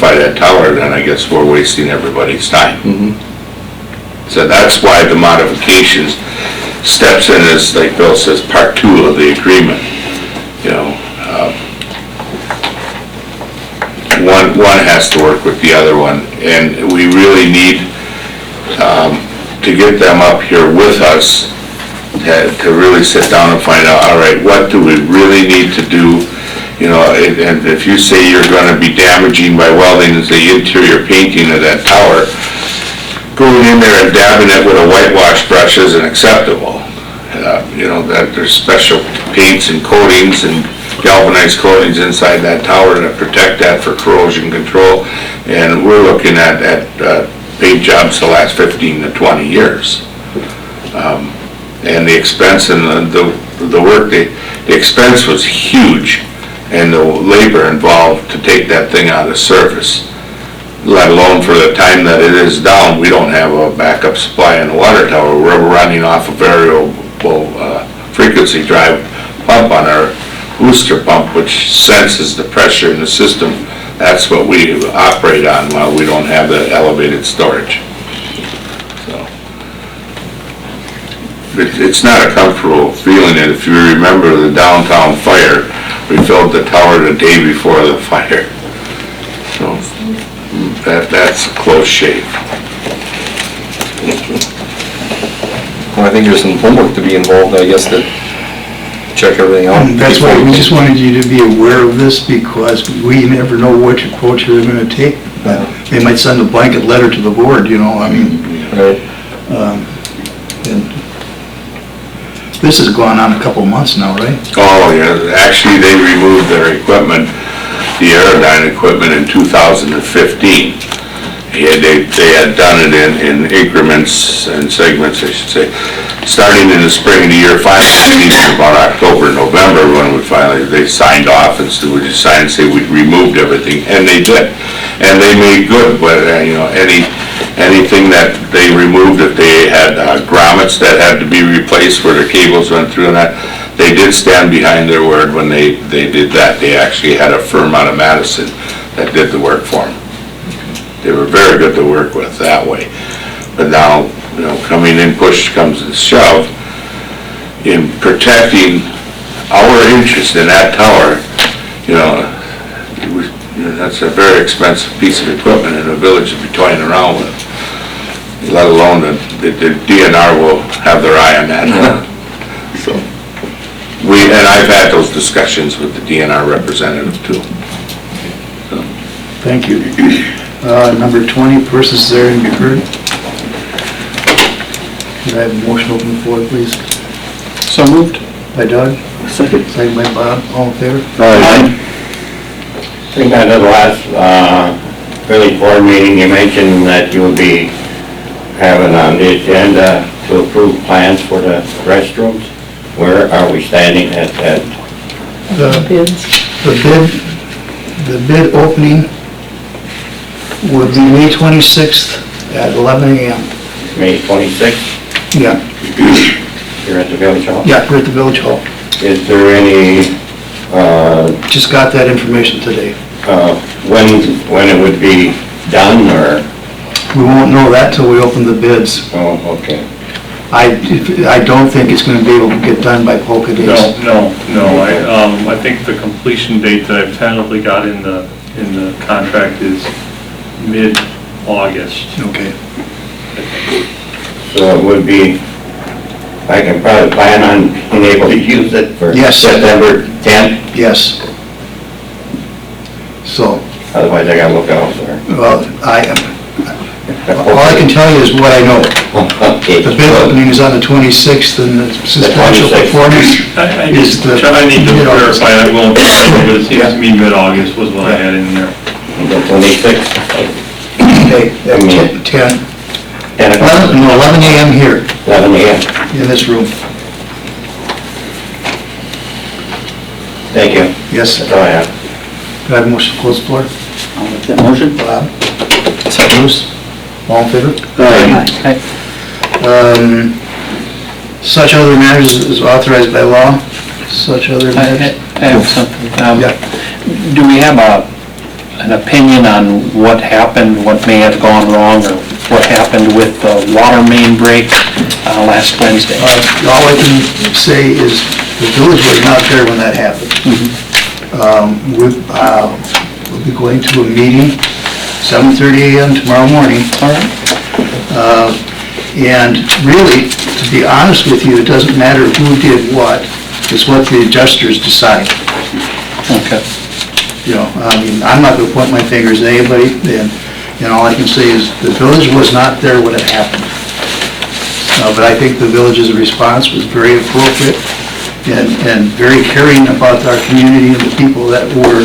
modify that tower, then I guess we're wasting everybody's time. So that's why the modifications steps in as, like Bill says, part 2 of the agreement. You know, one has to work with the other one, and we really need to get them up here with us to really sit down and find out, all right, what do we really need to do? You know, and if you say you're going to be damaging by welding the interior painting of that tower, going in there and dabbing it with a whitewash brush isn't acceptable. You know, that there's special paints and coatings and galvanized coatings inside that tower to protect that for corrosion control. And we're looking at paint jobs to last 15 to 20 years. And the expense and the work, the expense was huge, and the labor involved to take that thing out of service, let alone for the time that it is down. We don't have a backup supply in the water tower. We're running off a variable frequency drive pump on our booster pump, which senses the pressure in the system. That's what we operate on while we don't have the elevated storage. It's not a comfortable feeling, and if you remember the downtown fire, we filled the tower the day before the fire. So that's a close shave. Well, I think there's some homework to be involved, I guess, to check everything out. That's why we just wanted you to be aware of this, because we never know which approach they're going to take. They might send a blanket letter to the board, you know, I mean. Right. And this has gone on a couple of months now, right? Oh, yeah, actually, they removed their equipment, the Aerodyne equipment, in 2015. They had done it in increments and segments, I should say, starting in the spring of the year, finally about October, November, when they signed off and so we just signed and say we removed everything, and they did. And they made good, but you know, anything that they removed, if they had grommets that had to be replaced where the cables went through and that, they did stand behind their word when they did that. They actually had a firm out of Madison that did the work for them. They were very good to work with that way. But now, you know, coming in, push comes to shove, in protecting our interest in that tower, you know, that's a very expensive piece of equipment in a village to be toying around with, let alone the DNR will have their eye on that. So, and I've had those discussions with the DNR representative too. So. Thank you. Number 20, persons there and be heard. Could I have a motion open the floor, please? So moved. By Doug? Second. Second by Bob, all in favor? I think at the last village board meeting, you mentioned that you would be having on the agenda to approve plans for the restrooms. Where are we standing at that? The bid opening would be May 26th at 11 a.m. May 26th? Yeah, Here at the village hall? yeah, we're at the village hall. Is there any, Just got that information today. when it would be done, or? We won't know that till we open the bids. Oh, okay. I don't think it's going to be able to get done by Polka Days. No. I think the completion date that I've tentatively got in the contract is mid-August. Okay. So it would be, I can probably plan on being able to use it for Yes. September 10th, Yes. So, otherwise I gotta look elsewhere. well, all I can tell you is what I know. Okay. The bid opening is on the 26th, and the substantial 26th. performance I is the... need to verify that, well, but it seems Yeah. to me mid-August was what I had in there. The 26th, Okay, at 10, 10 o'clock, 11 a.m. here, 11 a.m. in this room. Thank you. Yes. That's all I have. Do I have a motion to close the floor? I'll make that motion. Bob? Bruce? All in favor? Aye. Such other matters is authorized by law. Such other matters. I have something. Yeah. Do we have a an opinion on what happened, what may have gone wrong, or what happened with the water main break last Wednesday? All I can say is the village was not there when that happened. We'll be going to a meeting, 7:30 a.m. tomorrow morning. All right. And really, to be honest with you, it doesn't matter who did what, it's what the adjusters decide. Okay. You know, I mean, I'm not gonna point my fingers at anybody, and all I can say is the village was not there when it happened. But I think the village's response was very appropriate and very caring about our community and the people that were,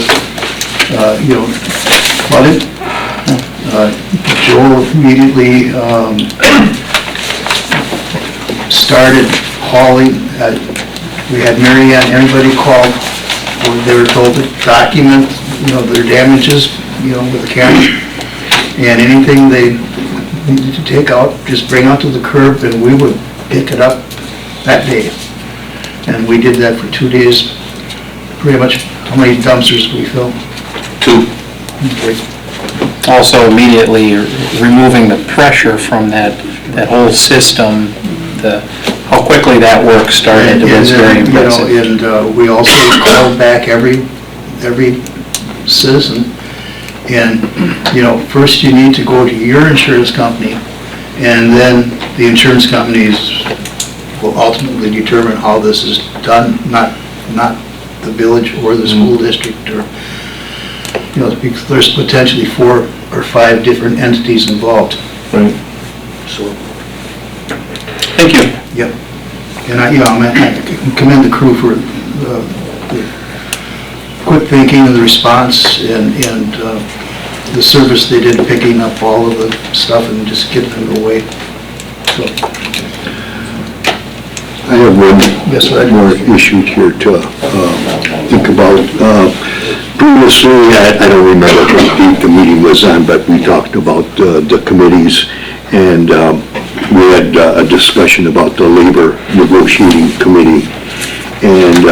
flooded. Joel immediately started hauling. We had Mary Ann, everybody called, they were told to document, their damages, with a camera. And anything they needed to take out, just bring out to the curb and we would pick it up that day. And we did that for 2 days, pretty much. How many dumpsters we filled? 2. Also immediately removing the pressure from that whole system, how quickly that work started was very impressive. And we also called back every citizen. And, first you need to go to your insurance company, and then the insurance companies will ultimately determine how this is done, not the village or the school district, or, because there's potentially 4 or 5 different entities involved. Right. So, Thank you. yep. And I commend the crew for the quick thinking and the response and the service they did picking up all of the stuff and just getting it away. So, I have one Yes, sir. more issue here to think about. Previously, I don't remember what date the meeting was on, but we talked about the committees, and we had a discussion about the labor negotiating committee. And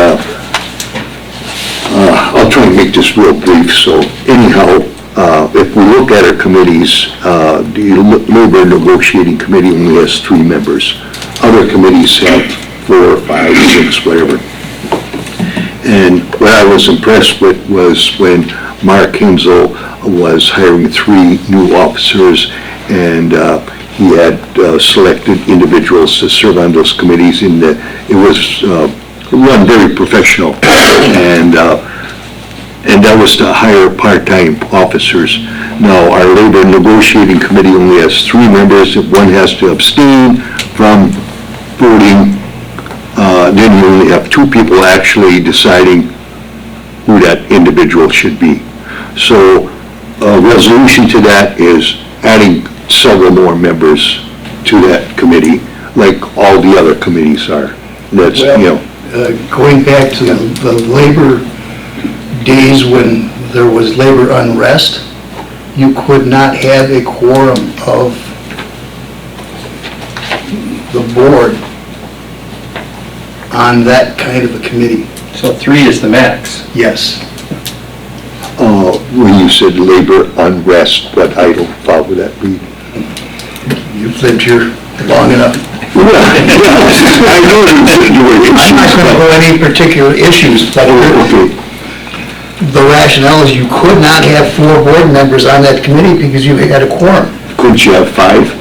I'll try and make this real brief. So anyhow, if we look at our committees, the labor negotiating committee only has 3 members. Other committees have 4, 5, 6, whatever. And what I was impressed with was when Mark Hinsel was hiring 3 new officers, and he had selected individuals to serve on those committees. It was run very professional, and that was to hire part-time officers. Now, our labor negotiating committee only has 3 members. If one has to abstain from voting, then you only have 2 people actually deciding who that individual should be. So a resolution to that is adding several more members to that committee, like all the other committees are. That's, going back to the labor days when there was labor unrest, you could not have a quorum of the board on that kind of a committee. So 3 is the max. Yes. when you said labor unrest, what idle thought would that be? You've lived here long enough. I know the I'm not going to go into any particular issues, but Okay. the rationale is you could not have 4 board members on that committee because you had a quorum. Couldn't you have 5?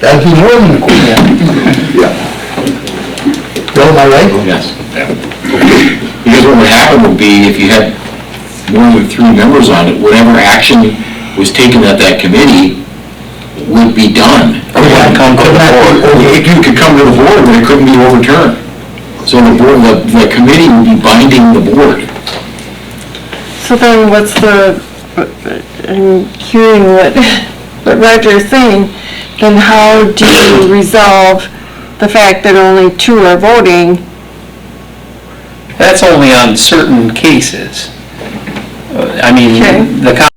That'd be more than a quorum. Yeah. Bill, am I right? Yes. Because what would happen would be if you had more than 3 members on it, whatever action was taken at that committee would be done. Could not come to the board. It could come to the board, but it couldn't be overturned. So the board, the committee would be binding the board. So then what's I'm hearing what Roger is saying, then how do you resolve the fact that only 2 are voting? That's only on certain cases. I mean, Okay. the